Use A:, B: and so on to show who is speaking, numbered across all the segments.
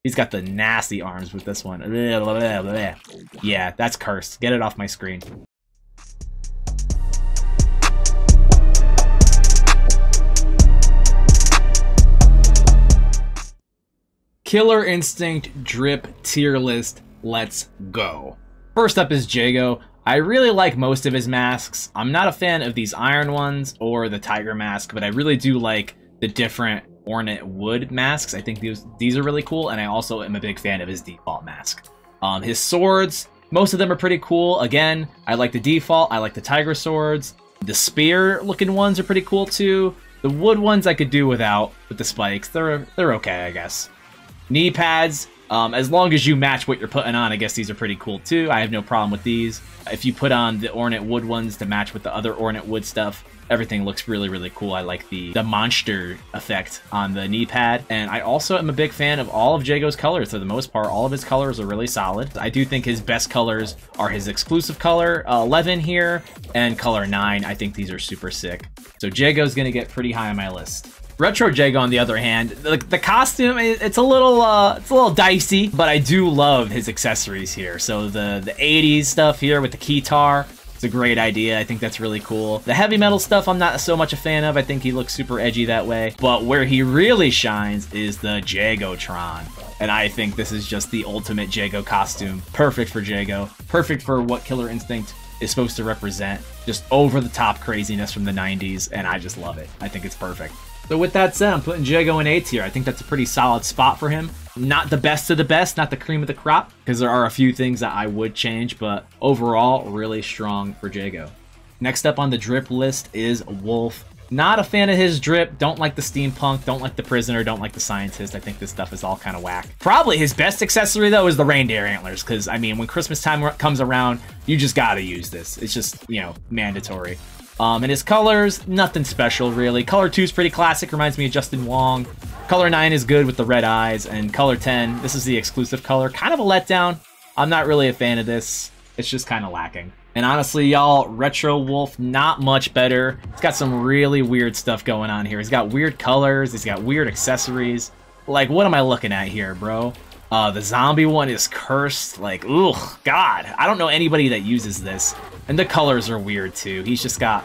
A: He's got the nasty arms with this one. Yeah, that's cursed. Get it off my screen. Killer Instinct Drip tier list. Let's go. First up is Jago. I really like most of his masks. I'm not a fan of these iron ones or the tiger mask, but I really do like the different ornate wood masks. I think these are really cool, and I also am a big fan of his default mask. His swords, most of them are pretty cool. Again, I like the default. I like the tiger swords. The spear looking ones are pretty cool too. The wood ones I could do without with the spikes. They're okay, I guess. Knee pads, as long as you match what you're putting on, I guess these are pretty cool too. I have no problem with these. If you put on the ornate wood ones to match with the other ornate wood stuff, everything looks really cool. I like the monster effect on the knee pad. And I also am a big fan of all of Jago's colors. For the most part, all of his colors are really solid. I do think his best colors are his exclusive color 11 here and color 9. I think these are super sick. So Jago's gonna get pretty high on my list. Retro Jago, on the other hand, the costume, it's a little dicey, but I do love his accessories here. So the 80s stuff here with the keytar, it's a great idea. I think that's really cool. The heavy metal stuff, I'm not so much a fan of. I think he looks super edgy that way. But where he really shines is the Jagotron. And I think this is just the ultimate Jago costume. Perfect for Jago. Perfect for what Killer Instinct is supposed to represent. Just over-the-top craziness from the 90s, and I just love it. I think it's perfect. So with that said, I'm putting Jago in A tier. I think that's a pretty solid spot for him. Not the best of the best, not the cream of the crop, because there are a few things that I would change, but overall, really strong for Jago. Next up on the drip list is Wolf. Not a fan of his drip, don't like the steampunk, don't like the prisoner, don't like the scientist. I think this stuff is all kind of whack. Probably his best accessory though is the reindeer antlers, because I mean, when Christmas time comes around, you just gotta use this. It's just, you know, mandatory. And his colors, nothing special really. Color 2 is pretty classic, reminds me of Justin Wong. Color 9 is good with the red eyes, and color 10, this is the exclusive color. Kind of a letdown. I'm not really a fan of this. It's just kind of lacking. And honestly, y'all, Retro Wolf, not much better. He's got some really weird stuff going on here. He's got weird colors, he's got weird accessories. Like, what am I looking at here, bro? The zombie one is cursed. Like, ugh, God. I don't know anybody that uses this. And the colors are weird, too. He's just got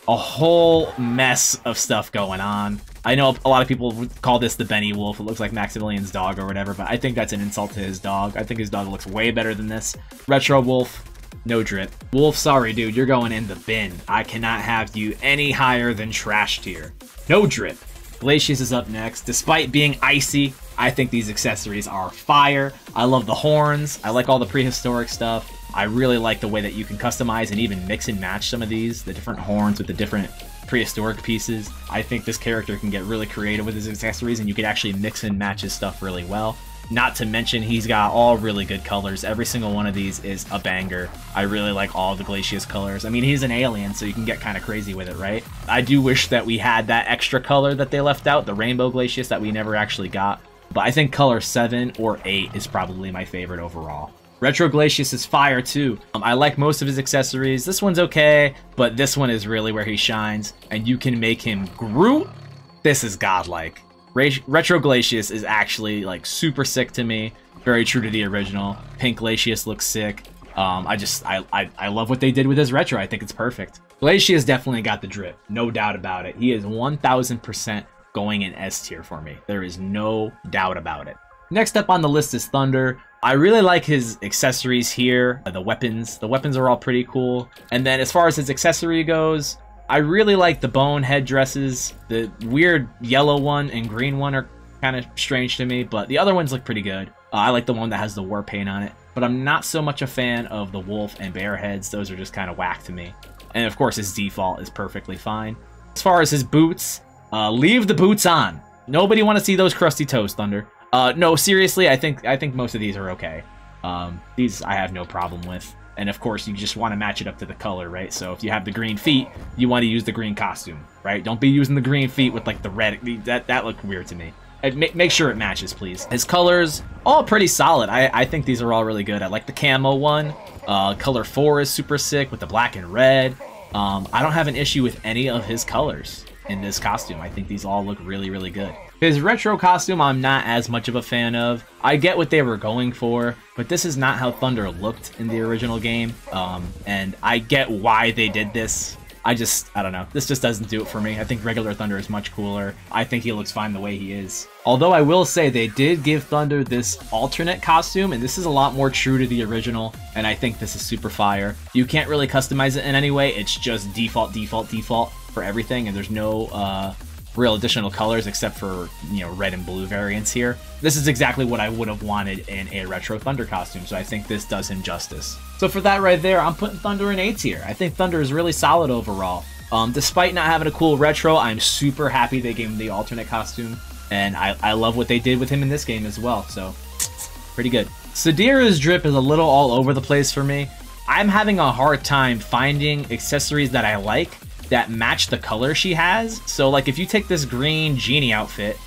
A: a whole mess of stuff going on. I know a lot of people would call this the Benny Wolf. It looks like Maximilian's dog or whatever, but I think that's an insult to his dog. I think his dog looks way better than this. Retro Wolf, no drip. Wolf, sorry, dude. You're going in the bin. I cannot have you any higher than trash tier. No drip. Glacius is up next. Despite being icy, I think these accessories are fire. I love the horns. I like all the prehistoric stuff. I really like the way that you can customize and even mix and match some of these, the different horns with the different prehistoric pieces. I think this character can get really creative with his accessories, and you can actually mix and match his stuff really well. Not to mention, he's got all really good colors. Every single one of these is a banger. I really like all the Glacius colors. I mean, he's an alien, so you can get kind of crazy with it, right? I do wish that we had that extra color that they left out, the rainbow Glacius that we never actually got. But I think color 7 or 8 is probably my favorite overall. Retro Glacius is fire too. I like most of his accessories. This one's okay, but this one is really where he shines. And you can make him Groot. This is godlike. Retro Glacius is actually like super sick to me. Very true to the original. Pink Glacius looks sick. I love what they did with his retro. I think it's perfect. Glacius definitely got the drip. No doubt about it. He is 1000% going in S tier for me. There is no doubt about it. Next up on the list is Thunder. I really like his accessories here. The weapons are all pretty cool. And then as far as his accessory goes, I really like the bone headdresses. The weird yellow one and green one are kind of strange to me, but the other ones look pretty good. I like the one that has the war paint on it, but I'm not so much a fan of the wolf and bear heads. Those are just kind of whack to me. And of course his default is perfectly fine. As far as his boots, leave the boots on. Nobody want to see those crusty toes, Thunder. No, seriously, I think most of these are okay. These I have no problem with. And of course, you just want to match it up to the color, right? So if you have the green feet, you want to use the green costume, right? Don't be using the green feet with like the red. That looked weird to me. Make sure it matches, please. His colors, all pretty solid. I think these are all really good. I like the camo one. Color 4 is super sick with the black and red. I don't have an issue with any of his colors in this costume. I think these all look really, really good. His retro costume I'm not as much of a fan of. I get what they were going for, but this is not how Thunder looked in the original game. And I get why they did this. I don't know. This just doesn't do it for me. I think regular Thunder is much cooler. I think he looks fine the way he is. Although I will say they did give Thunder this alternate costume, and this is a lot more true to the original, and I think this is super fire. You can't really customize it in any way. It's just default for everything, and there's no real additional colors except for, you know, red and blue variants here. This is exactly what I would have wanted in a retro Thunder costume, so I think this does him justice. So for that right there, I'm putting Thunder in A tier. I think Thunder is really solid overall. Despite not having a cool retro, I'm super happy they gave him the alternate costume, and I love what they did with him in this game as well, so pretty good. Sedira's drip is a little all over the place for me. I'm having a hard time finding accessories that I like that match the color she has. So like if you take this green genie outfit,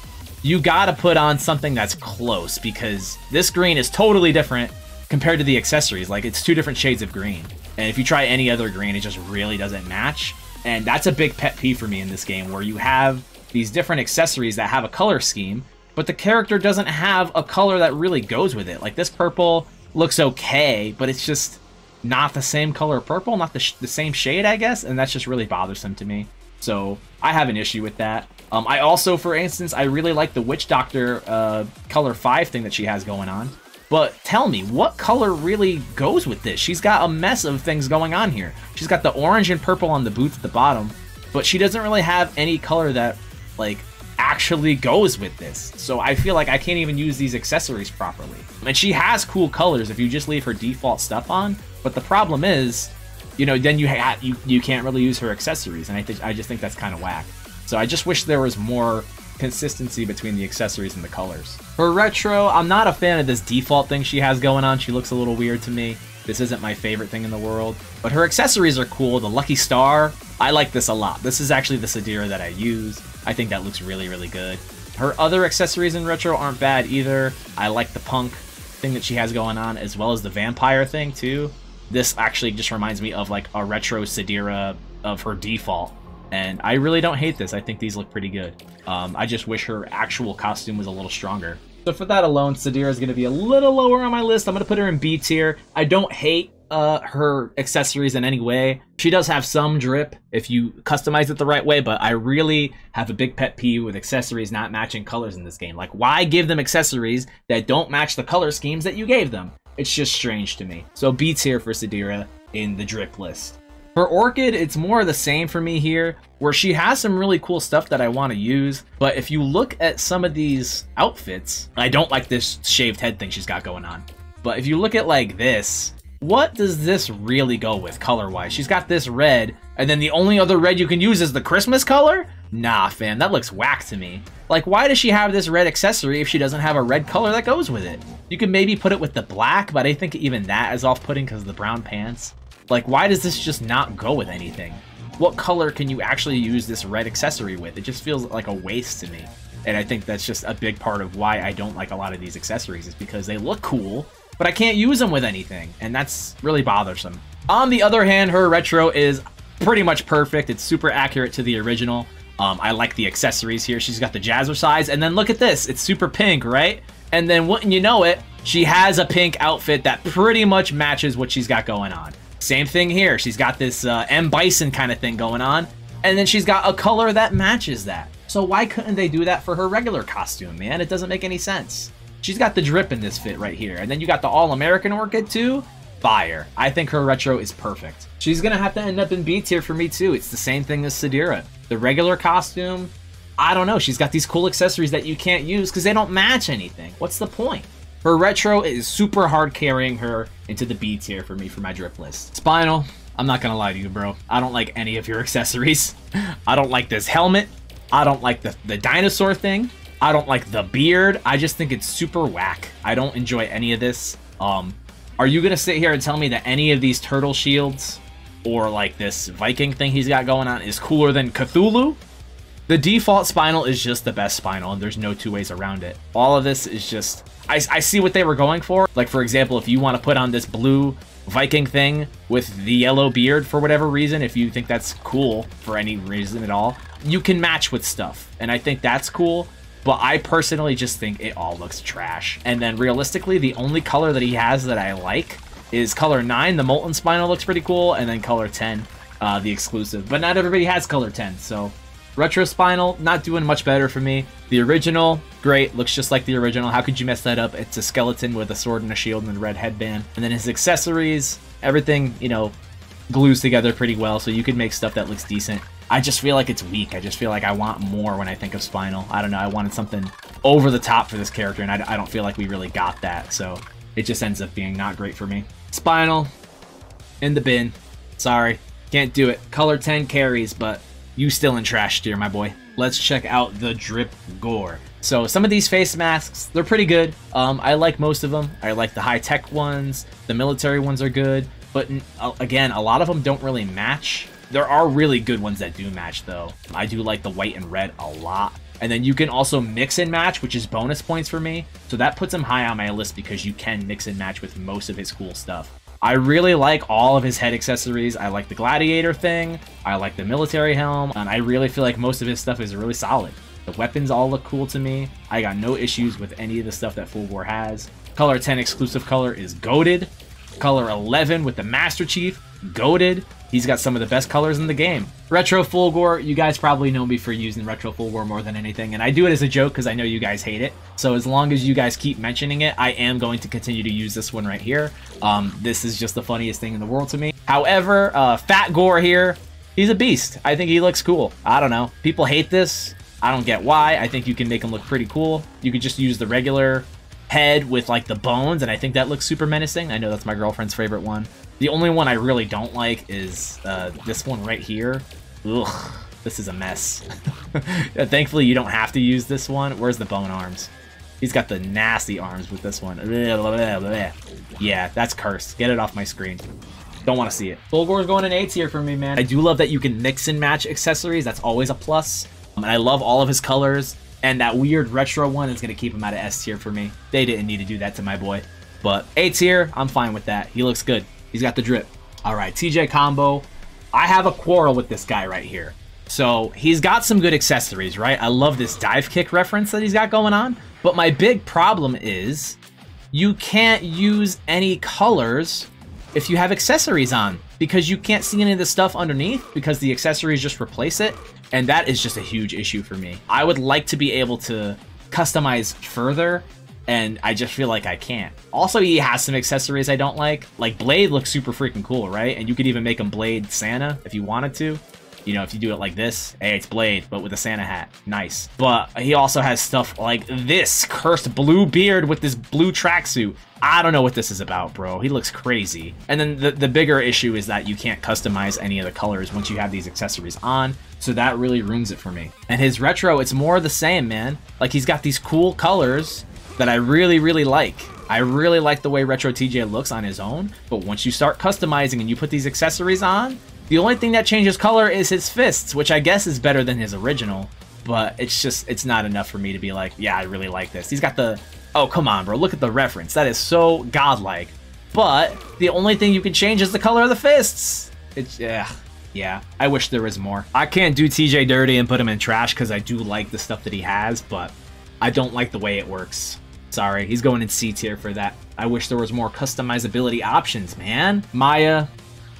A: you gotta put on something that's close, because this green is totally different compared to the accessories. Like, it's two different shades of green, and if you try any other green, it just really doesn't match. And that's a big pet peeve for me in this game, where you have these different accessories that have a color scheme, but the character doesn't have a color that really goes with it. Like, this purple looks okay, but it's just not the same color purple, not the same shade, I guess, and that's just really bothersome to me. So I have an issue with that. I also, for instance, I really like the Witch Doctor color 5 thing that she has going on. But tell me, what color really goes with this? She's got a mess of things going on here. She's got the orange and purple on the boots at the bottom, but she doesn't really have any color that, like, actually goes with this. So I feel like I can't even use these accessories properly. And she has cool colors if you just leave her default stuff on, but the problem is, you know, then you can't really use her accessories, and I just think that's kind of whack. So I just wish there was more consistency between the accessories and the colors. For retro, I'm not a fan of this default thing she has going on. She looks a little weird to me. This isn't my favorite thing in the world, but her accessories are cool. The Lucky Star, I like this a lot. This is actually the Sedira that I use. I think that looks really, really good. Her other accessories in retro aren't bad either. I like the punk thing that she has going on, as well as the vampire thing too. This actually just reminds me of like a retro Sedira of her default, and I really don't hate this. I think these look pretty good. I just wish her actual costume was a little stronger. So for that alone, Sedira is going to be a little lower on my list. I'm going to put her in B tier. I don't hate her accessories in any way. She does have some drip if you customize it the right way, but I really have a big pet peeve with accessories not matching colors in this game. Like, why give them accessories that don't match the color schemes that you gave them? It's just strange to me. So B tier for Sedira in the drip list. For Orchid, it's more of the same for me here, where she has some really cool stuff that I want to use, but if you look at some of these outfits, I don't like this shaved head thing she's got going on, but if you look at like this, what does this really go with color-wise? She's got this red, and then the only other red you can use is the Christmas color? Nah, fam, that looks whack to me. Like, why does she have this red accessory if she doesn't have a red color that goes with it? You could maybe put it with the black, but I think even that is off-putting because of the brown pants. Like, why does this just not go with anything? What color can you actually use this red accessory with? It just feels like a waste to me. And I think that's just a big part of why I don't like a lot of these accessories, is because they look cool, but I can't use them with anything, and that's really bothersome. On the other hand, her retro is pretty much perfect. It's super accurate to the original. I like the accessories here. She's got the jazzercise, and then look at this. It's super pink, right? And then wouldn't you know it, she has a pink outfit that pretty much matches what she's got going on. Same thing here. She's got this M. Bison kind of thing going on, and then she's got a color that matches that. So why couldn't they do that for her regular costume, man? It doesn't make any sense. She's got the drip in this fit right here, and then you got the All-American Orchid too. Fire. I think her retro is perfect. She's gonna have to end up in B tier for me too. It's the same thing as Sedira. The regular costume, I don't know. She's got these cool accessories that you can't use because they don't match anything. What's the point? Her retro is super hard carrying her into the B tier for me for my drip list. Spinal, I'm not gonna lie to you, bro. I don't like any of your accessories. I don't like this helmet. I don't like the dinosaur thing. I don't like the beard. I just think it's super whack. I don't enjoy any of this. Are you gonna sit here and tell me that any of these turtle shields or like this Viking thing he's got going on is cooler than Cthulhu? The default Spinal is just the best Spinal, and there's no two ways around it. All of this is just... I see what they were going for. Like, for example, if you want to put on this blue Viking thing with the yellow beard for whatever reason, if you think that's cool for any reason at all, you can match with stuff, and I think that's cool. but I personally just think it all looks trash. And then realistically, the only color that he has that I like is color 9. The Molten Spinal looks pretty cool, and then color 10, the exclusive. But not everybody has color 10, so Retro Spinal, not doing much better for me. The original, great, looks just like the original. How could you mess that up? It's a skeleton with a sword and a shield and a red headband. And then his accessories, everything, you know, glues together pretty well, so you could make stuff that looks decent. I just feel like it's weak. I just feel like I want more when I think of Spinal. I don't know, I wanted something over the top for this character, and I don't feel like we really got that, so it just ends up being not great for me. Spinal, in the bin. Sorry, can't do it. Color 10 carries, but you still in trash tier, my boy. Let's check out the Dripter. So some of these face masks, they're pretty good. I like most of them. I like the high-tech ones. The military ones are good. But again, a lot of them don't really match. There are really good ones that do match, though. I do like the white and red a lot. And then you can also mix and match, which is bonus points for me. So that puts him high on my list because you can mix and match with most of his cool stuff. I really like all of his head accessories. I like the gladiator thing. I like the military helm. And I really feel like most of his stuff is really solid. The weapons all look cool to me. I got no issues with any of the stuff that Fulgore has. Color 10 exclusive color is goated. Color 11 with the Master Chief, goated. He's got some of the best colors in the game. Retro Fulgore, you guys probably know me for using Retro Fulgore more than anything, and I do it as a joke because I know you guys hate it. So as long as you guys keep mentioning it, I am going to continue to use this one right here. This is just the funniest thing in the world to me. However, Fat Gore here, he's a beast. I think he looks cool. I don't know. People hate this. I don't get why. I think you can make him look pretty cool. You could just use the regular head with like the bones, and I think that looks super menacing. I know that's my girlfriend's favorite one. The only one I really don't like is this one right here. Ugh, this is a mess. Thankfully you don't have to use this one. Where's the bone arms? He's got the nasty arms with this one. Yeah, that's cursed. Get it off my screen. Don't want to see it. Fulgore's going in A tier for me, man. I do love that you can mix and match accessories. That's always a plus. And I love all of his colors. And that weird retro one is going to keep him out of S tier for me. They didn't need to do that to my boy. But A tier, I'm fine with that. He looks good. He's got the drip. All right, TJ combo. I have a quarrel with this guy right here. So he's got some good accessories, right? I love this dive kick reference that he's got going on. But my big problem is you can't use any colors if you have accessories on, because you can't see any of the stuff underneath because the accessories just replace it. And that is just a huge issue for me. I would like to be able to customize further, and I just feel like I can't. Also, he has some accessories I don't like. Like, Blade looks super freaking cool, right? And you could even make him Blade Santa if you wanted to. You know, if you do it like this, hey, it's Blade, but with a Santa hat. Nice. But he also has stuff like this cursed blue beard with this blue tracksuit. I don't know what this is about, bro. He looks crazy. And then the bigger issue is that you can't customize any of the colors once you have these accessories on. So that really ruins it for me. And his retro, it's more the same, man. Like, he's got these cool colors that I really, really like. I really like the way Retro TJ looks on his own. But once you start customizing and you put these accessories on, the only thing that changes color is his fists, which I guess is better than his original. But it's not enough for me to be like, yeah, I really like this. He's got the... Oh, come on, bro. Look at the reference. That is so godlike. But the only thing you can change is the color of the fists. It's... Yeah, I wish there was more. I can't do TJ dirty and put him in trash because I do like the stuff that he has, but I don't like the way it works. Sorry, he's going in C tier for that. I wish there was more customizability options, man. Maya,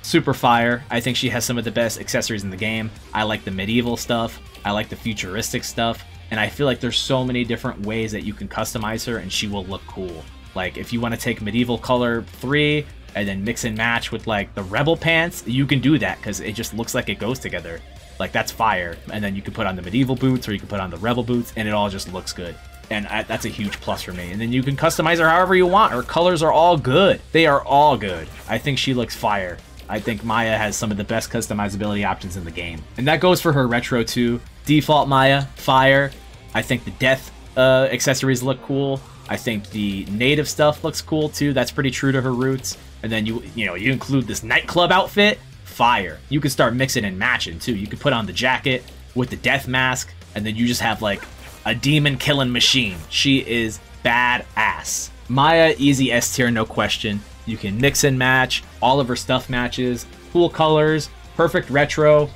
A: super fire. I think she has some of the best accessories in the game. I like the medieval stuff. I like the futuristic stuff. And I feel like there's so many different ways that you can customize her and she will look cool. Like, if you want to take medieval color 3 and then mix and match with like the rebel pants, you can do that because it just looks like it goes together. Like, that's fire. And then you can put on the medieval boots or you can put on the rebel boots and it all just looks good. And that's a huge plus for me. And then you can customize her however you want. Her colors are all good. They are all good. I think she looks fire. I think Maya has some of the best customizability options in the game. And that goes for her retro too. Default Maya, fire. I think the death accessories look cool. I think the native stuff looks cool too. That's pretty true to her roots. And then you include this nightclub outfit, fire. You can start mixing and matching too. You could put on the jacket with the death mask, and then you just have like a demon killing machine. She is badass. Maya, easy S tier, no question. You can mix and match. All of her stuff matches. Cool colors. Perfect retro.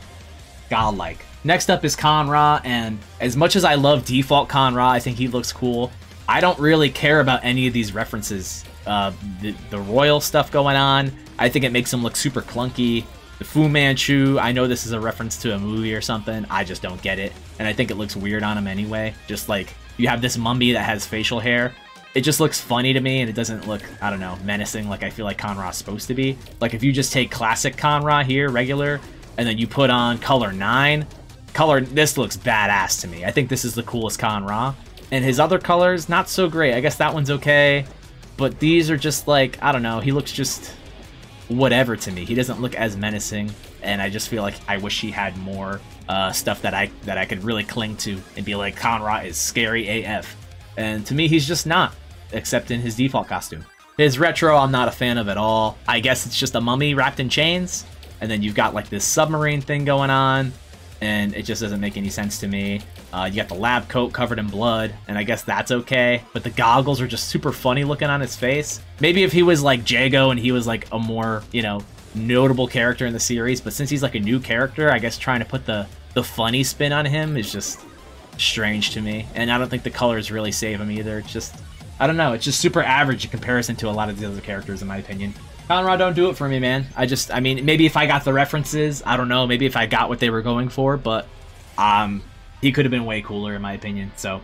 A: Godlike. Next up is Conrad, and as much as I love default Conrad, I think he looks cool. I don't really care about any of these references. The royal stuff going on, I think it makes him look super clunky. The Fu Manchu, I know this is a reference to a movie or something, I just don't get it. And I think it looks weird on him anyway. Just like, you have this mummy that has facial hair. It just looks funny to me, and it doesn't look, I don't know, menacing like I feel like Conrad's supposed to be. Like, if you just take classic Conrad here, regular, and then you put on color 9, this looks badass to me. I think this is the coolest Conrad. And his other colors, not so great. I guess that one's okay. But these are just like, I don't know, he looks just whatever to me. He doesn't look as menacing, and I just feel like I wish he had more stuff that I could really cling to and be like, Conrad is scary AF. And to me, he's just not, except in his default costume. His retro, I'm not a fan of at all. I guess it's just a mummy wrapped in chains, and then you've got like this submarine thing going on, and it just doesn't make any sense to me. You got the lab coat covered in blood, and I guess that's okay. But the goggles are just super funny looking on his face. Maybe if he was like Jago and he was like a more, you know, notable character in the series, but since he's like a new character, I guess trying to put the funny spin on him is just strange to me. And I don't think the colors really save him either. It's just, I don't know, it's just super average in comparison to a lot of the other characters in my opinion. Conrad don't do it for me, man. I mean, maybe if I got the references, I don't know, maybe if I got what they were going for, but he could have been way cooler in my opinion. So,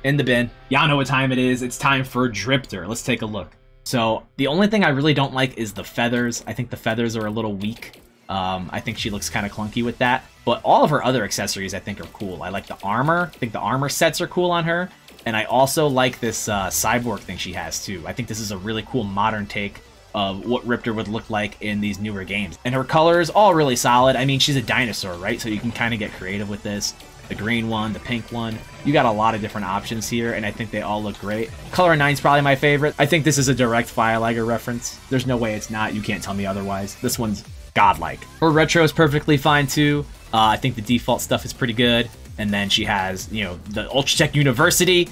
A: in the bin. Y'all know what time it is. It's time for Dripter. Let's take a look. So, the only thing I really don't like is the feathers. I think the feathers are a little weak. I think she looks kind of clunky with that. But all of her other accessories I think are cool. I like the armor. I think the armor sets are cool on her. And I also like this cyborg thing she has too. I think this is a really cool modern take of what Dripter would look like in these newer games. And her colors, all really solid. I mean, she's a dinosaur, right? So you can kind of get creative with this. The green one, the pink one. You got a lot of different options here, and I think they all look great. Color 9 is probably my favorite. I think this is a direct Firelighter reference. There's no way it's not. You can't tell me otherwise. This one's godlike. Her retro is perfectly fine too. I think the default stuff is pretty good. And then she has, you know, the Ultratech University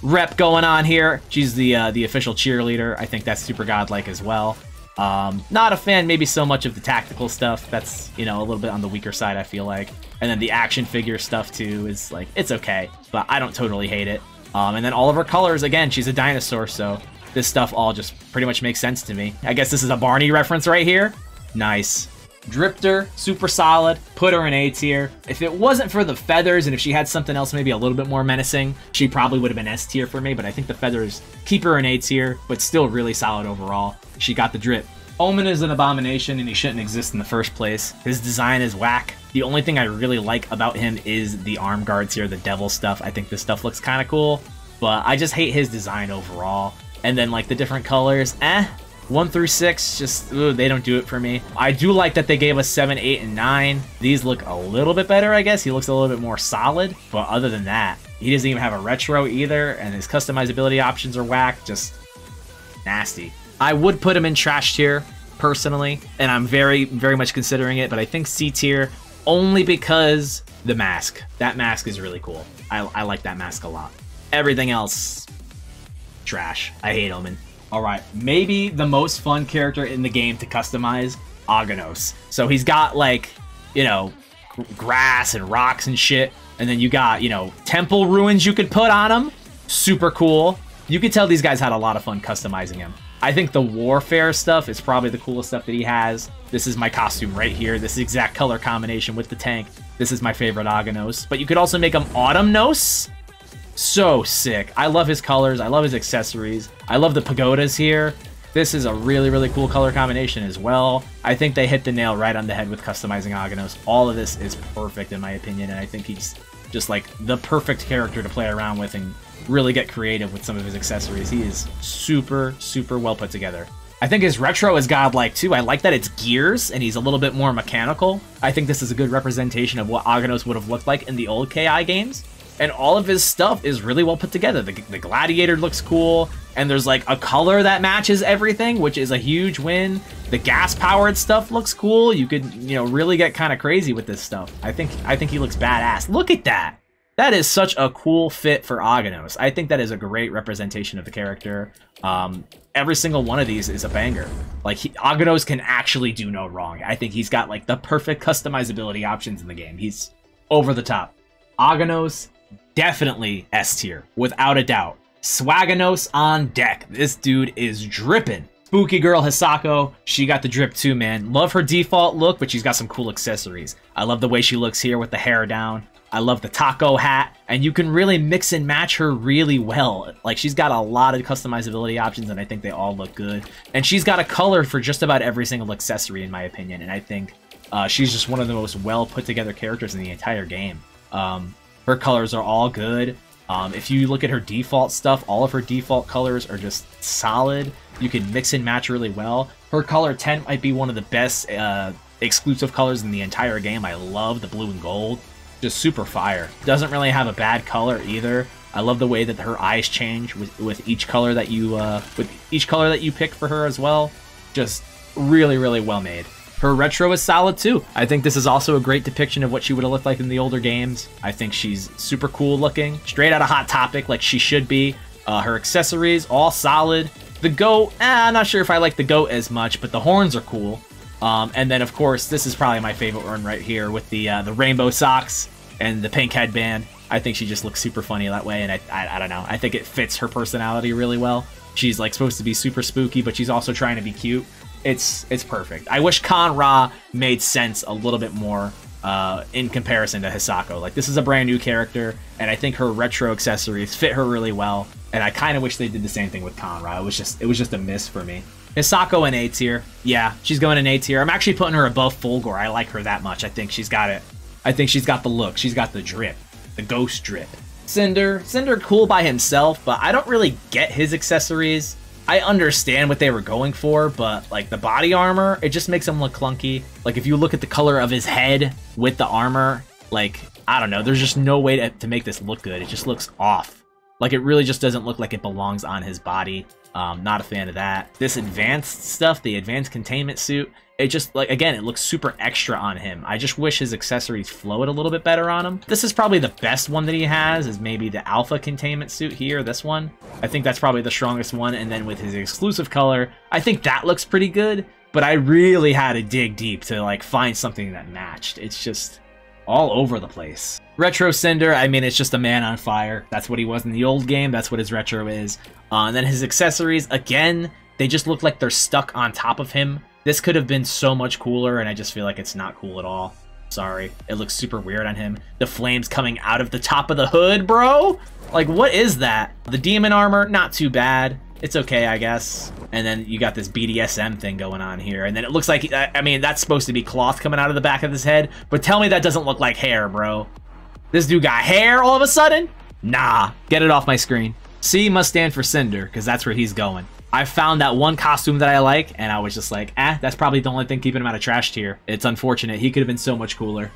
A: rep going on here. She's the official cheerleader. I think that's super godlike as well. Not a fan maybe so much of the tactical stuff. That's, you know, a little bit on the weaker side, I feel like. And then the action figure stuff too is like, it's okay, but I don't totally hate it. And then all of her colors, again, she's a dinosaur, so this stuff all just pretty much makes sense to me. I guess this is a Barney reference right here. Nice. Dripter, super solid. Put her in A tier. If it wasn't for the feathers and if she had something else maybe a little bit more menacing, she probably would have been S tier for me, but I think the feathers keep her in A tier, but still really solid overall. She got the drip. Omen is an abomination and he shouldn't exist in the first place. His design is whack. The only thing I really like about him is the arm guards here, the devil stuff. I think this stuff looks kind of cool, but I just hate his design overall. And then like the different colors, 1 through 6, just, ooh, they don't do it for me. I do like that they gave us 7, 8, and 9. These look a little bit better, I guess. He looks a little bit more solid, but other than that, he doesn't even have a retro either, and his customizability options are whack, just nasty. I would put him in trash tier, personally, and I'm very, very much considering it, but I think C tier, only because the mask. That mask is really cool. I like that mask a lot. Everything else, trash. I hate Omen. Alright, maybe the most fun character in the game to customize, Aganos. So he's got, like, you know, grass and rocks and shit, and then you got, you know, temple ruins you could put on him. Super cool. You could tell these guys had a lot of fun customizing him. I think the warfare stuff is probably the coolest stuff that he has. This is my costume right here. This exact color combination with the tank. This is my favorite Aganos. But you could also make him Autumnos. So sick. I love his colors. I love his accessories. I love the pagodas here. This is a really, really cool color combination as well. I think they hit the nail right on the head with customizing Aganos. All of this is perfect in my opinion, and I think he's just like the perfect character to play around with and really get creative with some of his accessories. He is super, super well put together. I think his retro is godlike too. I like that it's gears and he's a little bit more mechanical. I think this is a good representation of what Aganos would have looked like in the old KI games. And all of his stuff is really well put together. The Gladiator looks cool, and there's like a color that matches everything, which is a huge win. The gas-powered stuff looks cool. You could, you know, really get kind of crazy with this stuff. I think he looks badass. Look at that. That is such a cool fit for Aganos. I think that is a great representation of the character. Every single one of these is a banger. Like, Aganos can actually do no wrong. I think he's got like the perfect customizability options in the game. He's over the top. Aganos, definitely S tier, without a doubt. Swaganos on deck. This dude is dripping. Spooky girl Hisako, she got the drip too, man. Love her default look, but she's got some cool accessories. I love the way she looks here with the hair down. I love the taco hat, and you can really mix and match her really well. Like, she's got a lot of customizability options, and I think they all look good. And she's got a color for just about every single accessory, in my opinion, and I think she's just one of the most well put together characters in the entire game. Her colors are all good. If you look at her default stuff, all of her default colors are just solid. You can mix and match really well. Her color 10 might be one of the best exclusive colors in the entire game. I love the blue and gold. Just super fire. Doesn't really have a bad color either. I love the way that her eyes change with each color that you pick for her as well. Just really, really well made. Her retro is solid too. I think this is also a great depiction of what she would have looked like in the older games. I think she's super cool looking. Straight out of Hot Topic, like she should be. Her accessories, all solid. The goat, I'm not sure if I like the goat as much, but the horns are cool. And then, of course, this is probably my favorite one right here with the rainbow socks and the pink headband. I think she just looks super funny that way, and I don't know. I think it fits her personality really well. She's like supposed to be super spooky, but she's also trying to be cute. It's perfect. I wish Conrad made sense a little bit more in comparison to Hisako. Like, this is a brand new character, and I think her retro accessories fit her really well. And I kind of wish they did the same thing with Conrad. It was just a miss for me. Hisako in A tier. Yeah, she's going in A tier. I'm actually putting her above Fulgore. I like her that much. I think she's got it. I think she's got the look. She's got the drip. The ghost drip. Cinder cool by himself, but I don't really get his accessories. I understand what they were going for, but like the body armor, it just makes him look clunky. Like if you look at the color of his head with the armor, like, I don't know, there's just no way to make this look good. It just looks off. Like, it really just doesn't look like it belongs on his body. Not a fan of that. This advanced stuff, the advanced containment suit, it just, like, again, it looks super extra on him. I just wish his accessories flowed a little bit better on him. This is probably the best one that he has, is maybe the alpha containment suit here, this one. I think that's probably the strongest one, and then with his exclusive color, I think that looks pretty good, but I really had to dig deep to, like, find something that matched. It's just all over the place. Retro Cinder, I mean, it's just a man on fire. That's what he was in the old game. That's what his retro is. And then his accessories, again, they just look like they're stuck on top of him. This could have been so much cooler, and I just feel like it's not cool at all. Sorry. It looks super weird on him. The flames coming out of the top of the hood, bro? Like, what is that? The demon armor, not too bad. It's okay, I guess. And then you got this BDSM thing going on here. And then it looks like, I mean, that's supposed to be cloth coming out of the back of his head. But tell me that doesn't look like hair, bro. This dude got hair all of a sudden? Nah, get it off my screen. C must stand for Cinder, because that's where he's going. I found that one costume that I like, and I was just like, that's probably the only thing keeping him out of trash tier. It's unfortunate. He could have been so much cooler.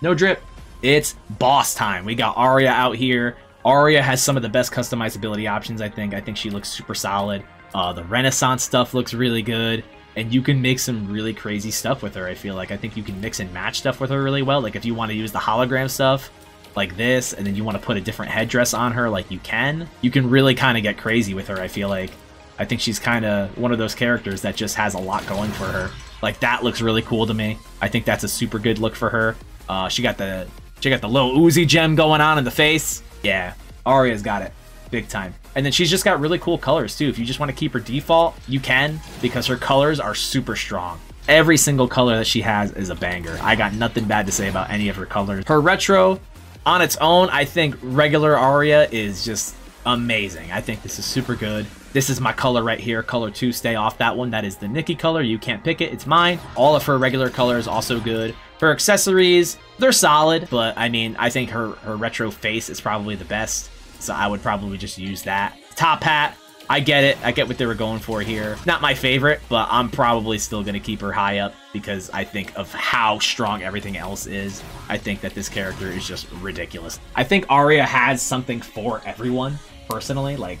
A: No drip. It's boss time. We got Aria out here. Aria has some of the best customizability options, I think. I think she looks super solid. The Renaissance stuff looks really good. And you can make some really crazy stuff with her, I feel like. I think you can mix and match stuff with her really well. Like, if you want to use the hologram stuff like this, and then you want to put a different headdress on her, like you can really kind of get crazy with her, I feel like. I think she's kind of one of those characters that just has a lot going for her. Like, that looks really cool to me. I think that's a super good look for her. She got the little Uzi gem going on in the face. Yeah, Aria's got it. Big time. And then she's just got really cool colors, too. If you just want to keep her default, you can, because her colors are super strong. Every single color that she has is a banger. I got nothing bad to say about any of her colors. Her retro, on its own, I think regular Aria is just amazing. I think this is super good. This is my color right here, color 2. Stay off that one. That is the Nikki color. You can't pick it. It's mine. All of her regular colors also good. Her accessories, they're solid, but I mean, I think her retro face is probably the best, so I would probably just use that. Top hat, I get it. I get what they were going for here. Not my favorite, but I'm probably still going to keep her high up because I think of how strong everything else is. I think that this character is just ridiculous. I think Aria has something for everyone, personally. Like,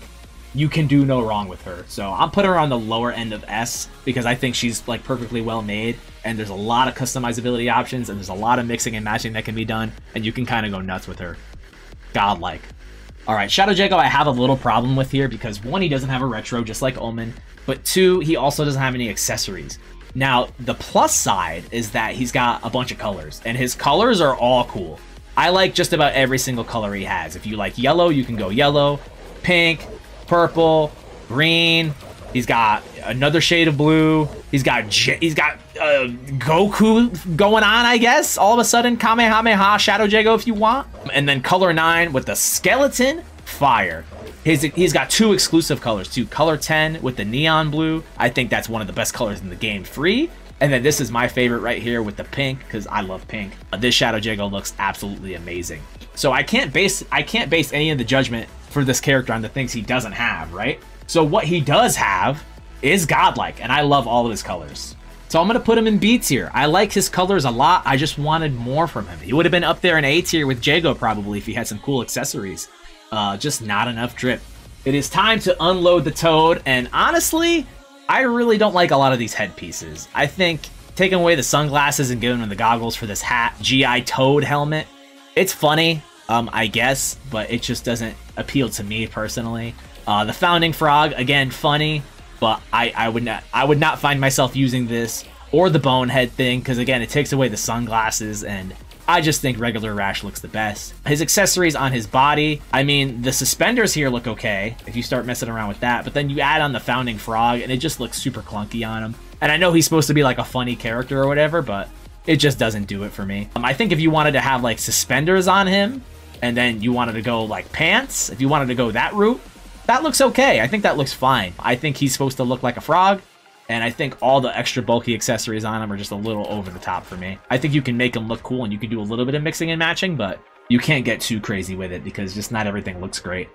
A: you can do no wrong with her. So I'll put her on the lower end of S because I think she's like perfectly well made, and there's a lot of customizability options, and there's a lot of mixing and matching that can be done, and you can kind of go nuts with her. Godlike. Alright, Shadow Jago I have a little problem with here because 1, he doesn't have a retro just like Omen, but 2, he also doesn't have any accessories. Now, the plus side is that he's got a bunch of colors, and his colors are all cool. I like just about every single color he has. If you like yellow, you can go yellow, pink, purple, green. He's got another shade of blue. He's got Goku going on, I guess. All of a sudden, Kamehameha, Shadow Jago if you want. And then color 9 with the skeleton, fire. He's got 2 exclusive colors too. Color 10 with the neon blue. I think that's one of the best colors in the game, free. And then this is my favorite right here with the pink, because I love pink. This Shadow Jago looks absolutely amazing. So I can't base any of the judgment for this character on the things he doesn't have, right? So what he does have is godlike, and I love all of his colors. So I'm going to put him in B tier. I like his colors a lot. I just wanted more from him. He would have been up there in A tier with Jago probably if he had some cool accessories. Just not enough drip. It is time to unload the Toad, and honestly, I really don't like a lot of these headpieces. I think taking away the sunglasses and giving him the goggles for this hat, GI Toad helmet, it's funny, I guess, but it just doesn't appeal to me personally. The Founding Frog, again, funny, but I would not find myself using this or the Bonehead thing, because again, it takes away the sunglasses, and I just think regular Rash looks the best. His accessories on his body, I mean, the suspenders here look okay if you start messing around with that, but then you add on the Founding Frog and it just looks super clunky on him. And I know he's supposed to be like a funny character or whatever, but it just doesn't do it for me. I think if you wanted to have like suspenders on him and then you wanted to go like pants, if you wanted to go that route, that looks okay. I think that looks fine. I think he's supposed to look like a frog. And I think all the extra bulky accessories on him are just a little over the top for me. I think you can make him look cool and you can do a little bit of mixing and matching, but you can't get too crazy with it because just not everything looks great.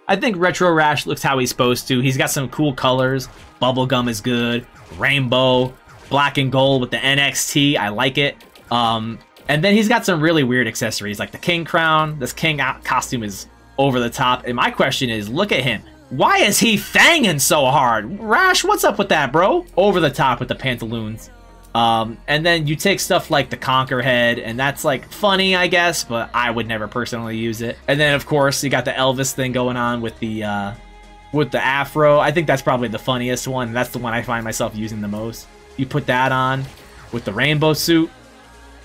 A: I think Retro Rash looks how he's supposed to. He's got some cool colors. Bubblegum is good. Rainbow. Black and gold with the NXT. I like it. And then he's got some really weird accessories like the King Crown. This King costume is over the top. And my question is, look at him. Why is he fanging so hard? Rash, what's up with that, bro? Over the top with the pantaloons. And then you take stuff like the Conquer Head, and that's like funny, I guess, but I would never personally use it. And then, of course, you got the Elvis thing going on with the afro. I think that's probably the funniest one. That's the one I find myself using the most. You put that on with the rainbow suit.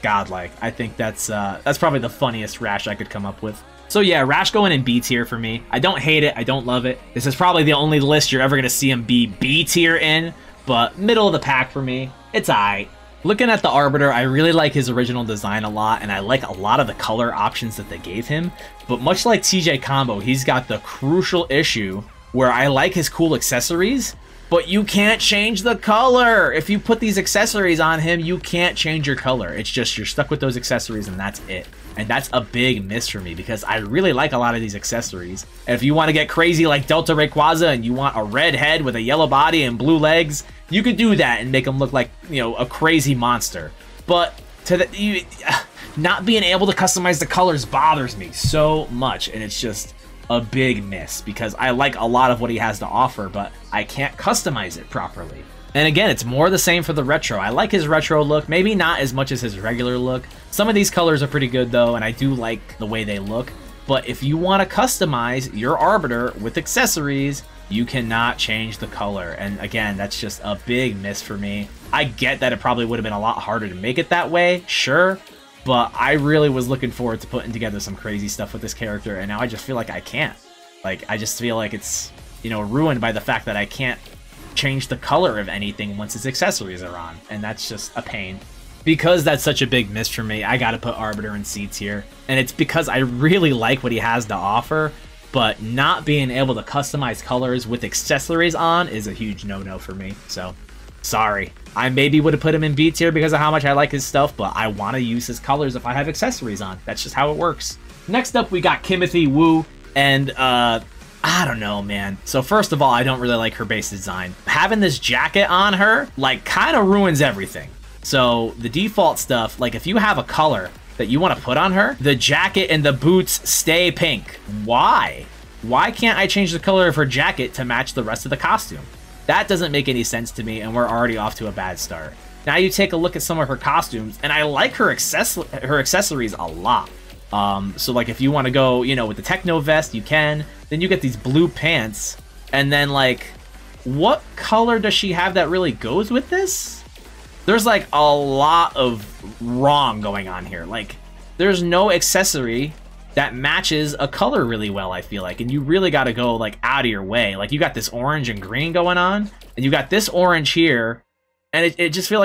A: Godlike. I think that's probably the funniest Rash I could come up with. So yeah, Rash going in B tier for me. I don't hate it. I don't love it. This is probably the only list you're ever going to see him be B tier in, but middle of the pack for me. It's aight. Looking at the Arbiter, I really like his original design a lot, and I like a lot of the color options that they gave him. But much like TJ Combo, he's got the crucial issue where I like his cool accessories, but you can't change the color. If you put these accessories on him, you can't change your color. It's just you're stuck with those accessories and that's it. And that's a big miss for me because I really like a lot of these accessories. And if you want to get crazy like Delta Rayquaza and you want a red head with a yellow body and blue legs, you could do that and make him look like, you know, a crazy monster. But not being able to customize the colors bothers me so much, and it's just a big miss because I like a lot of what he has to offer, but I can't customize it properly. And again, it's more the same for the retro. I like his retro look, maybe not as much as his regular look. Some of these colors are pretty good though, and I do like the way they look. But if you want to customize your Arbiter with accessories, you cannot change the color. And again, that's just a big miss for me. I get that it probably would have been a lot harder to make it that way, sure. But I really was looking forward to putting together some crazy stuff with this character, and now I just feel like I can't. Like, I just feel like it's, you know, ruined by the fact that I can't change the color of anything once its accessories are on, and that's just a pain. Because that's such a big miss for me, I gotta put Arbiter in C tier, and it's because I really like what he has to offer, but not being able to customize colors with accessories on is a huge no-no for me, so sorry. I maybe would have put him in B tier because of how much I like his stuff, but I want to use his colors if I have accessories on. That's just how it works. Next up, we got Qimothy Wu, and I don't know, man. So first of all, I don't really like her base design. Having this jacket on her, like, kind of ruins everything. So the default stuff, like if you have a color that you want to put on her, the jacket and the boots stay pink. Why? Why can't I change the color of her jacket to match the rest of the costume? That doesn't make any sense to me, and we're already off to a bad start. Now you take a look at some of her costumes, and I like her accessories a lot. So like if you want to go, you know, with the techno vest, you can. Then you get these blue pants, and then like, what color does she have that really goes with this? There's like a lot of wrong going on here. Like, there's no accessory that matches a color really well, I feel like. And you really got to go, like, out of your way. Like, you got this orange and green going on, and you got this orange here, and it just feels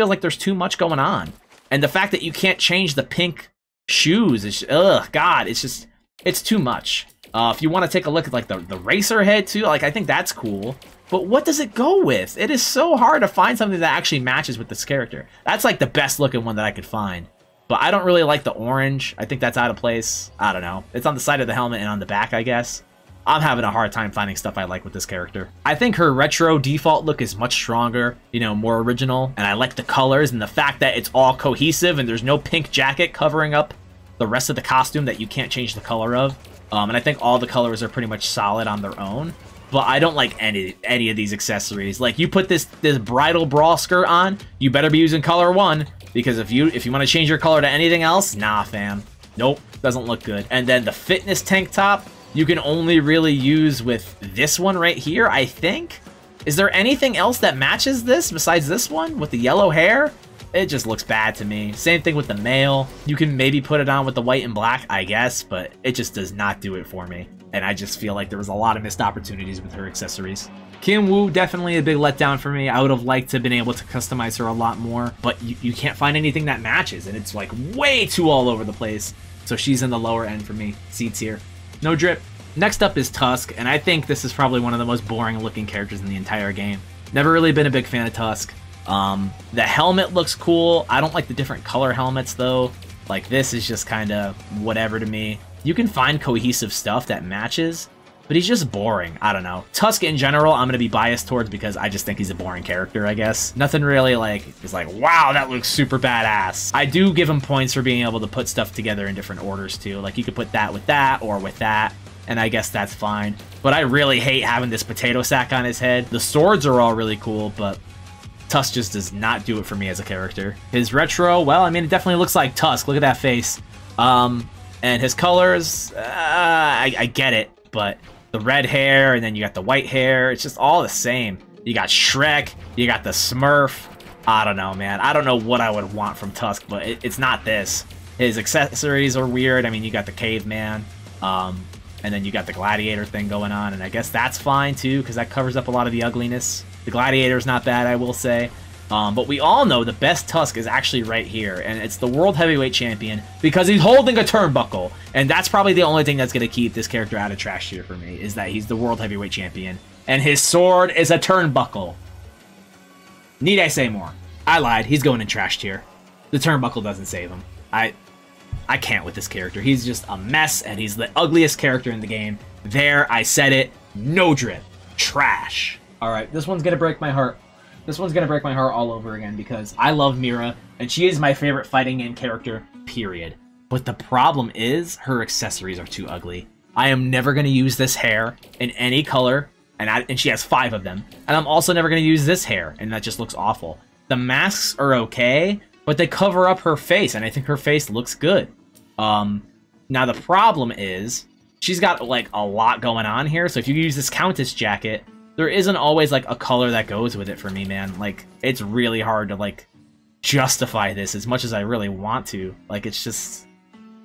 A: like there's too much going on. And the fact that you can't change the pink shoes is, ugh, God, it's too much. If you want to take a look at, like, the racer head, too, like, I think that's cool. But what does it go with? It is so hard to find something that actually matches with this character. That's, like, the best looking one that I could find. But I don't really like the orange. I think that's out of place. I don't know. It's on the side of the helmet and on the back, I guess. I'm having a hard time finding stuff I like with this character. I think her retro default look is much stronger, you know, more original. And I like the colors and the fact that it's all cohesive and there's no pink jacket covering up the rest of the costume that you can't change the color of. And I think all the colors are pretty much solid on their own. But I don't like any of these accessories. Like, you put this bridal bra skirt on, you better be using color 1. Because if you want to change your color to anything else, nah, fam. Nope, doesn't look good. And then the fitness tank top, you can only really use with this one right here, I think. Is there anything else that matches this besides this one with the yellow hair? It just looks bad to me. Same thing with the male. You can maybe put it on with the white and black, I guess, but it just does not do it for me. And I just feel like there was a lot of missed opportunities with her accessories. Kim Woo, definitely a big letdown for me. I would have liked to have been able to customize her a lot more, but you can't find anything that matches, and it's like way too all over the place. So she's in the lower end for me, C tier. No drip. Next up is Tusk, and I think this is probably one of the most boring looking characters in the entire game. Never really been a big fan of Tusk. The helmet looks cool. I don't like the different color helmets though. Like, this is just kind of whatever to me. You can find cohesive stuff that matches, but he's just boring. I don't know. Tusk in general, I'm going to be biased towards because I just think he's a boring character, I guess. Nothing really, like, is like, wow, that looks super badass. I do give him points for being able to put stuff together in different orders, too. Like, you could put that or with that, and I guess that's fine. But I really hate having this potato sack on his head. The swords are all really cool, but Tusk just does not do it for me as a character. His retro, well, I mean, it definitely looks like Tusk. Look at that face. And his colors, I get it, but the red hair, and then you got the white hair, it's just all the same. You got Shrek, you got the Smurf. I don't know, man. I don't know what I would want from Tusk, but it's not this. His accessories are weird. I mean, you got the caveman, and then you got the gladiator thing going on, and I guess that's fine, too, because that covers up a lot of the ugliness. The gladiator's not bad, I will say. But we all know the best Tusk is actually right here, and it's the World Heavyweight Champion because he's holding a turnbuckle, and that's probably the only thing that's going to keep this character out of trash tier for me, is that he's the World Heavyweight Champion, and his sword is a turnbuckle. Need I say more? I lied. He's going in trash tier. The turnbuckle doesn't save him. I can't with this character. He's just a mess, and he's the ugliest character in the game. There, I said it. No drip. Trash. All right, this one's going to break my heart. This one's going to break my heart all over again because I love Mira, and she is my favorite fighting game character, period. But the problem is her accessories are too ugly. I am never going to use this hair in any color, and she has 5 of them. And I'm also never going to use this hair, and that just looks awful. The masks are okay, but they cover up her face, and I think her face looks good. Now the problem is she's got like a lot going on here, so if you use this Countess jacket, there isn't always, like, a color that goes with it for me, man. Like, it's really hard to, like, justify this as much as I really want to. Like, it's just...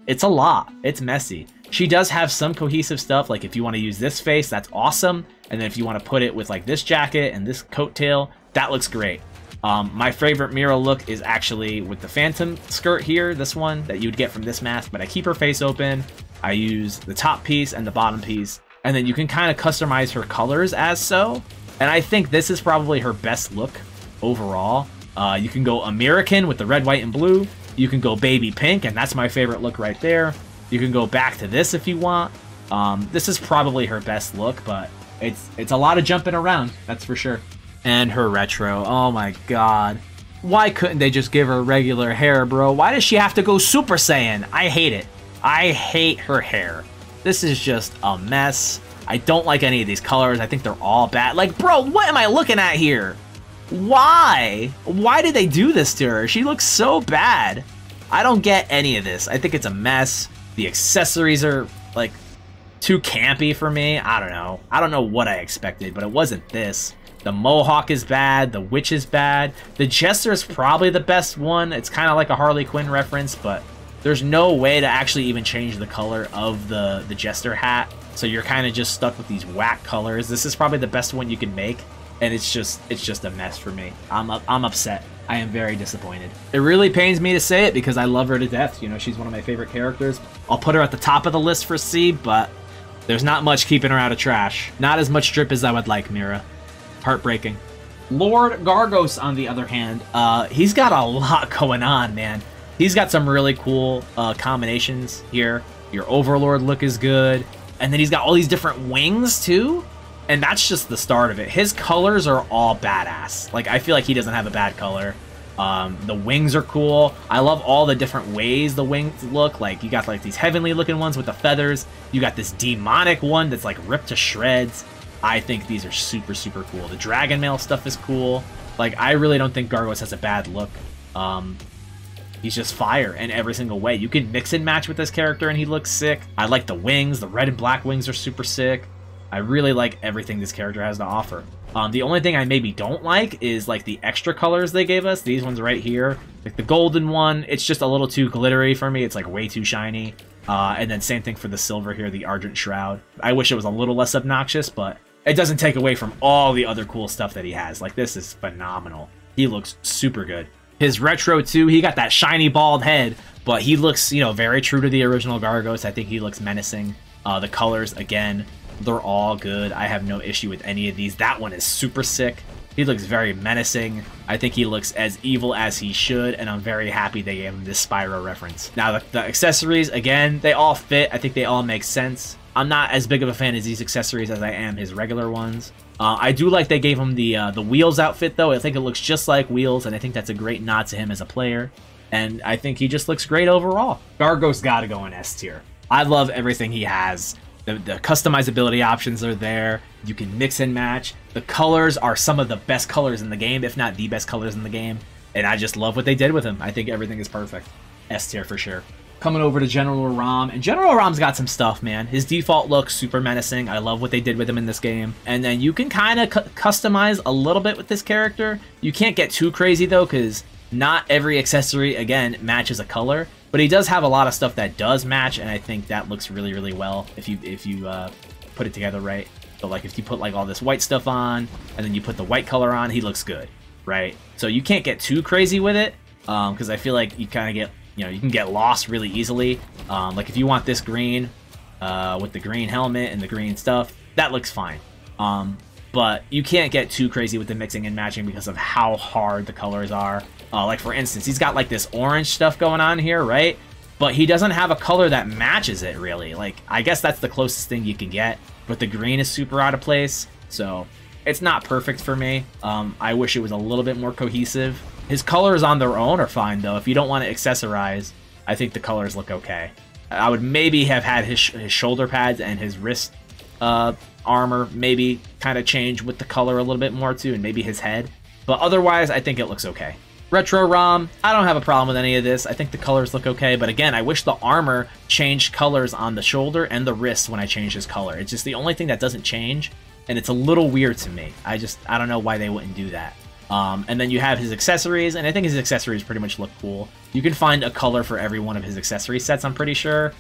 A: it's a lot. It's messy. She does have some cohesive stuff. Like, if you want to use this face, that's awesome. And then if you want to put it with, like, this jacket and this coattail, that looks great. My favorite Mira look is actually with the Phantom skirt here, this one, that you'd get from this mask. But I keep her face open. I use the top piece and the bottom piece. And then you can kind of customize her colors as so. And I think this is probably her best look overall. You can go American with the red, white, and blue. You can go baby pink, and that's my favorite look right there. You can go back to this if you want. This is probably her best look, but it's a lot of jumping around, that's for sure. And her retro, oh my god. Why couldn't they just give her regular hair, bro? Why does she have to go Super Saiyan? I hate it. I hate her hair. This is just a mess. I don't like any of these colors. I think they're all bad. Like, bro, what am I looking at here? Why? Why did they do this to her? She looks so bad. I don't get any of this. I think it's a mess. The accessories are, like, too campy for me. I don't know. I don't know what I expected, but it wasn't this. The Mohawk is bad. The Witch is bad. The Jester is probably the best one. It's kind of like a Harley Quinn reference, but there's no way to actually even change the color of the Jester hat. So you're kind of just stuck with these whack colors. This is probably the best one you can make, and it's just a mess for me. I'm upset. I am very disappointed. It really pains me to say it because I love her to death. You know, she's one of my favorite characters. I'll put her at the top of the list for C, but there's not much keeping her out of trash. Not as much drip as I would like, Mira. Heartbreaking. Lord Gargos, on the other hand, he's got a lot going on, man. He's got some really cool combinations here. Your Overlord look is good. And then he's got all these different wings, too. And that's just the start of it. His colors are all badass. Like, I feel like he doesn't have a bad color. The wings are cool. I love all the different ways the wings look. Like, you got, like, these heavenly-looking ones with the feathers. You got this demonic one that's, like, ripped to shreds. I think these are super, super cool. The dragon mail stuff is cool. Like, I really don't think Gargos has a bad look. He's just fire in every single way. You can mix and match with this character and he looks sick. I like the wings. The red and black wings are super sick. I really like everything this character has to offer. The only thing I maybe don't like is like the extra colors they gave us. These ones right here. Like the golden one, it's just a little too glittery for me. It's like way too shiny. And then same thing for the silver here, the Argent Shroud. I wish it was a little less obnoxious, but it doesn't take away from all the other cool stuff that he has. Like, this is phenomenal. He looks super good. His retro, too, he got that shiny bald head, but he looks, you know, very true to the original Gargos. I think he looks menacing. The colors, again, they're all good. I have no issue with any of these. That one is super sick. He looks very menacing. I think he looks as evil as he should, and I'm very happy they gave him this Spyro reference. Now, the accessories, again, they all fit. I think they all make sense. I'm not as big of a fan of these accessories as I am his regular ones. I do like they gave him the Wheels outfit, though. I think it looks just like Wheels, and I think that's a great nod to him as a player. And I think he just looks great overall. Gargos gotta go in S tier. I love everything he has. The customizability options are there. You can mix and match. The colors are some of the best colors in the game, if not the best colors in the game. And I just love what they did with him. I think everything is perfect. S tier for sure. Coming over to General Ram, and General Ram's got some stuff, man. His default looks super menacing. I love what they did with him in this game. And then you can kind of customize a little bit with this character. You can't get too crazy, though, because not every accessory, again, matches a color. But he does have a lot of stuff that does match, and I think that looks really, really well if you put it together right. So, like, if you put, like, all this white stuff on, and then you put the white color on, he looks good, right? So you can't get too crazy with it, because I feel like you kind of get... You know, you can get lost really easily. Like if you want this green with the green helmet and the green stuff, that looks fine. But you can't get too crazy with the mixing and matching because of how hard the colors are. Like for instance, he's got like this orange stuff going on here, right? But he doesn't have a color that matches it really. Like, I guess that's the closest thing you can get. But the green is super out of place. So it's not perfect for me. I wish it was a little bit more cohesive. His colors on their own are fine, though. If you don't want to accessorize, I think the colors look okay. I would maybe have had his shoulder pads and his wrist armor maybe kind of change with the color a little bit more, too, and maybe his head. But otherwise, I think it looks okay. Retro Ram, I don't have a problem with any of this. I think the colors look okay, but again, I wish the armor changed colors on the shoulder and the wrist when I change his color. It's just the only thing that doesn't change, and it's a little weird to me. I don't know why they wouldn't do that. And then you have his accessories, and I think his accessories pretty much look cool. You can find a color for every one of his accessory sets, I'm pretty sure.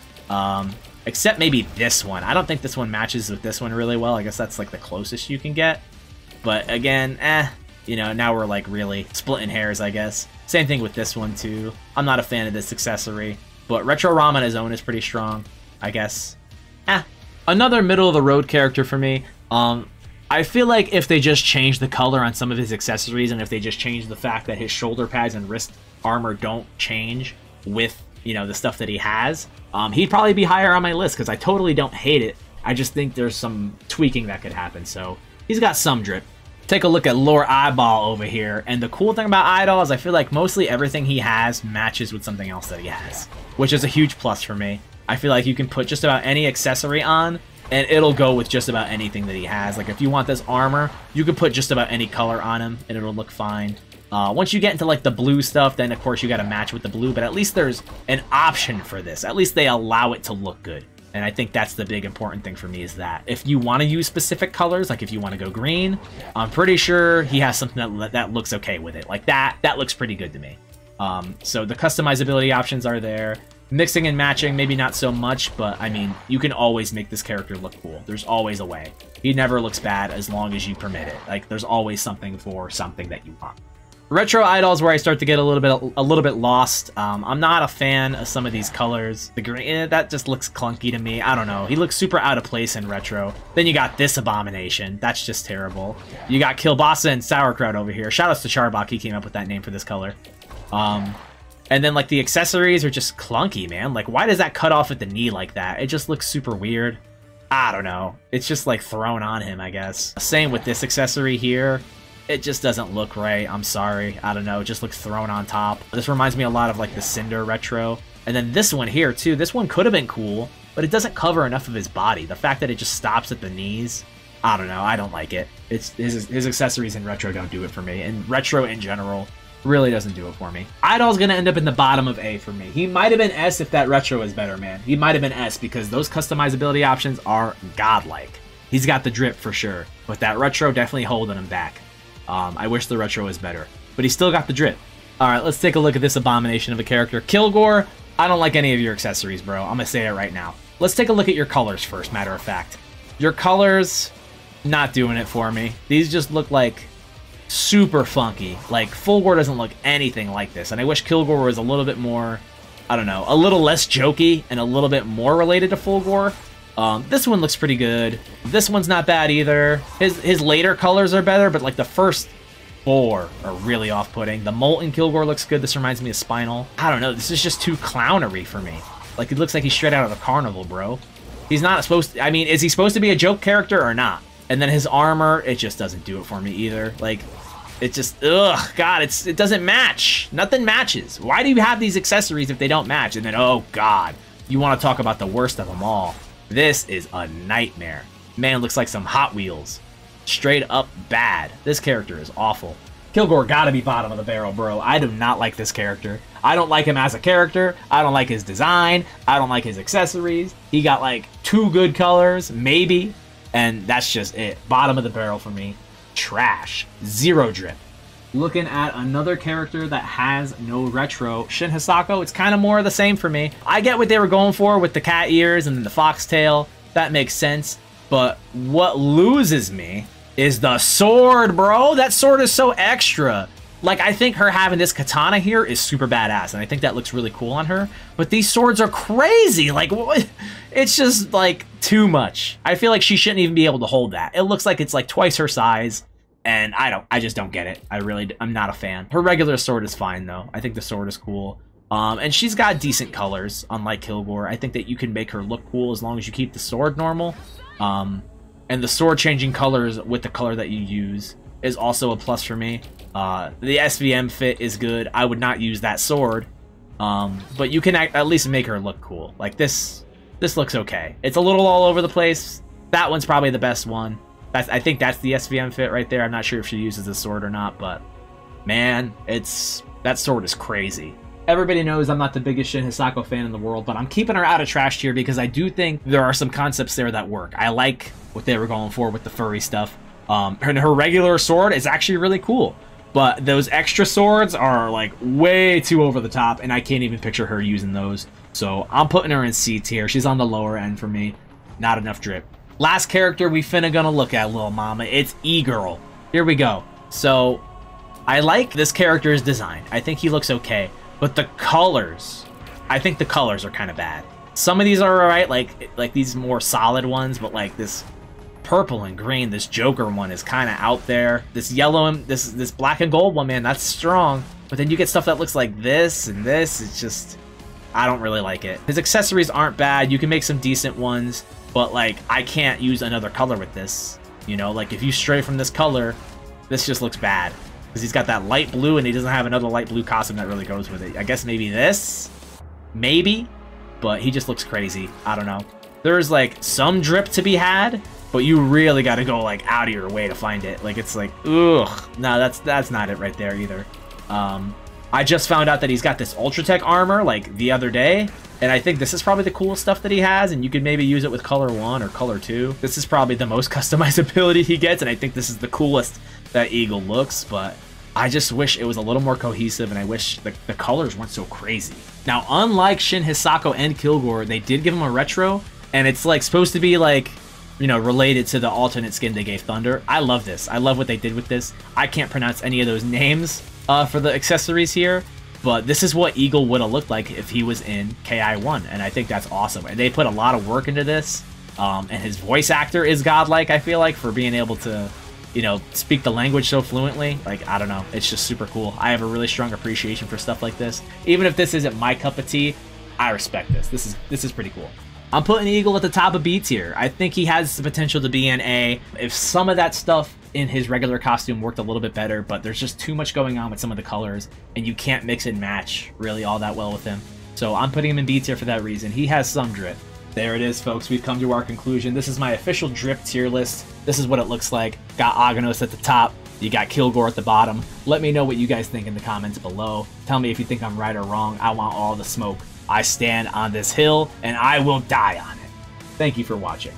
A: Except maybe this one. I don't think this one matches with this one really well. I guess that's like the closest you can get. But again, you know, now we're like really splitting hairs, I guess. Same thing with this one too. I'm not a fan of this accessory. But Retro Ram on his own is pretty strong, I guess. Another middle-of-the-road character for me. I feel like if they just change the color on some of his accessories, and if they just change the fact that his shoulder pads and wrist armor don't change with, you know, the stuff that he has, he'd probably be higher on my list, because I totally don't hate it. I just think there's some tweaking that could happen, so he's got some drip. Take a look at Lore Eyeball over here, and the cool thing about Idol is I feel like mostly everything he has matches with something else that he has, which is a huge plus for me. I feel like you can put just about any accessory on, and it'll go with just about anything that he has. Like, if you want this armor, you can put just about any color on him, and it'll look fine. Once you get into, like, the blue stuff, then, of course, you gotta match with the blue, but at least there's an option for this. At least they allow it to look good. And I think that's the big important thing for me, is that if you want to use specific colors, like if you want to go green, I'm pretty sure he has something that looks okay with it. Like, that looks pretty good to me. So the customizability options are there. Mixing and matching, maybe not so much, but I mean, you can always make this character look cool. There's always a way. He never looks bad as long as you permit it. Like, there's always something for something that you want. Retro Idol's where I start to get a little bit lost. I'm not a fan of some of these colors. The green, that just looks clunky to me. I don't know. He looks super out of place in retro. Then you got this abomination. That's just terrible. You got Kielbasa and Sauerkraut over here. Shout outs to Charbok. He came up with that name for this color. And then like the accessories are just clunky, man. Like, why does that cut off at the knee like that? It just looks super weird. I don't know. It's just like thrown on him, I guess. Same with this accessory here. It just doesn't look right. I'm sorry. I don't know. It just looks thrown on top. This reminds me a lot of like the Cinder retro. And then this one here too. This one could have been cool, but it doesn't cover enough of his body. The fact that it just stops at the knees, I don't know. I don't like it. It's his accessories in retro don't do it for me. And retro in general really doesn't do it for me. Idol's gonna end up in the bottom of A for me. He might have been S if that retro was better, man. He might have been S because those customizability options are godlike. He's got the drip for sure, but that retro definitely holding him back. I wish the retro was better, but he's still got the drip. All right, let's take a look at this abomination of a character. Kilgore, I don't like any of your accessories, bro. I'm gonna say it right now. Let's take a look at your colors first, matter of fact. Your colors, not doing it for me. These just look like super funky. Like, Fulgore doesn't look anything like this, and I wish Kilgore was a little bit more, I don't know, a little less jokey and a little bit more related to Fulgore. This one looks pretty good. This one's not bad either. His later colors are better, but like the first 4 are really off-putting. The Molten Kilgore looks good. This reminds me of Spinal. I don't know. This is just too clownery for me. Like, it looks like he's straight out of the carnival, bro. He's not supposed to... I mean, is he supposed to be a joke character or not? And then his armor, it just doesn't do it for me either. Like, it just... Ugh, God, it doesn't match. Nothing matches. Why do you have these accessories if they don't match? And then, oh, God, you want to talk about the worst of them all. This is a nightmare. Man, looks like some Hot Wheels. Straight up bad. This character is awful. Kilgore gotta be bottom of the barrel, bro. I do not like this character. I don't like him as a character. I don't like his design. I don't like his accessories. He got like 2 good colors, maybe. And that's just it. Bottom of the barrel for me. Trash. 0 drip. Looking at another character that has no retro, Shin Hisako, it's kind of more of the same for me. I get what they were going for with the cat ears and the foxtail. That makes sense. But what loses me is the sword, bro. That sword is so extra. Like, I think her having this katana here is super badass, and I think that looks really cool on her. But these swords are crazy. Like, what? It's just, like, too much. I feel like she shouldn't even be able to hold that. It looks like it's, like, twice her size. And I just don't get it. I'm not a fan. Her regular sword is fine, though. I think the sword is cool. And she's got decent colors, unlike Kilgore. I think that you can make her look cool as long as you keep the sword normal. And the sword changing colors with the color that you use is also a plus for me. The SVM fit is good. I would not use that sword. But you can at least make her look cool. Like, this looks okay. It's a little all over the place. That one's probably the best one. I think that's the SVM fit right there. I'm not sure if she uses the sword or not, but man, that sword is crazy. Everybody knows I'm not the biggest Shin Hisako fan in the world, but I'm keeping her out of trash tier because I do think there are some concepts there that work. I like what they were going for with the furry stuff. Her regular sword is actually really cool, but those extra swords are like way too over the top, and I can't even picture her using those. So I'm putting her in C tier. She's on the lower end for me. Not enough drip. Last character we finna gonna look at, little mama. It's Egirl. Here we go. So, I like this character's design. I think he looks okay. But the colors, I think the colors are kind of bad. Some of these are alright, like these more solid ones, but like this purple and green, this Joker one is kind of out there. This yellow and this black and gold one, man, that's strong. But then you get stuff that looks like this and this. It's just, I don't really like it. His accessories aren't bad. You can make some decent ones. But, like, I can't use another color with this. You know, like, if you stray from this color, this just looks bad. Because he's got that light blue, and he doesn't have another light blue costume that really goes with it. I guess maybe this? Maybe? But he just looks crazy. I don't know. There's, like, some drip to be had, but you really gotta go, like, out of your way to find it. Like, it's like, ugh. No, that's not it right there either. I just found out that he's got this Ultra Tech armor, like, the other day. And I think this is probably the coolest stuff that he has, and you could maybe use it with color 1 or color 2. This is probably the most customizability he gets, and I think this is the coolest that Eagle looks, but I just wish it was a little more cohesive, and I wish the colors weren't so crazy. Now, unlike Shin, Hisako, and Kilgore, they did give him a retro, and it's like supposed to be like, you know, related to the alternate skin they gave Thunder. I love this. I love what they did with this. I can't pronounce any of those names for the accessories here, but this is what Egirl would have looked like if he was in KI1, and I think that's awesome. And they put a lot of work into this, and his voice actor is godlike, I feel like, for being able to, you know, speak the language so fluently. Like, I don't know, it's just super cool. I have a really strong appreciation for stuff like this. Even if this isn't my cup of tea, I respect this. This is pretty cool. I'm putting Egirl at the top of B tier. I think he has the potential to be an A. If some of that stuff in his regular costume worked a little bit better, but there's just too much going on with some of the colors, and you can't mix and match really all that well with him. So I'm putting him in B tier for that reason. He has some drip. There it is, folks. We've come to our conclusion. This is my official drip tier list. This is what it looks like. Got Aganos at the top. You got Kilgore at the bottom. Let me know what you guys think in the comments below. Tell me if you think I'm right or wrong. I want all the smoke. I stand on this hill, and I will die on it. Thank you for watching.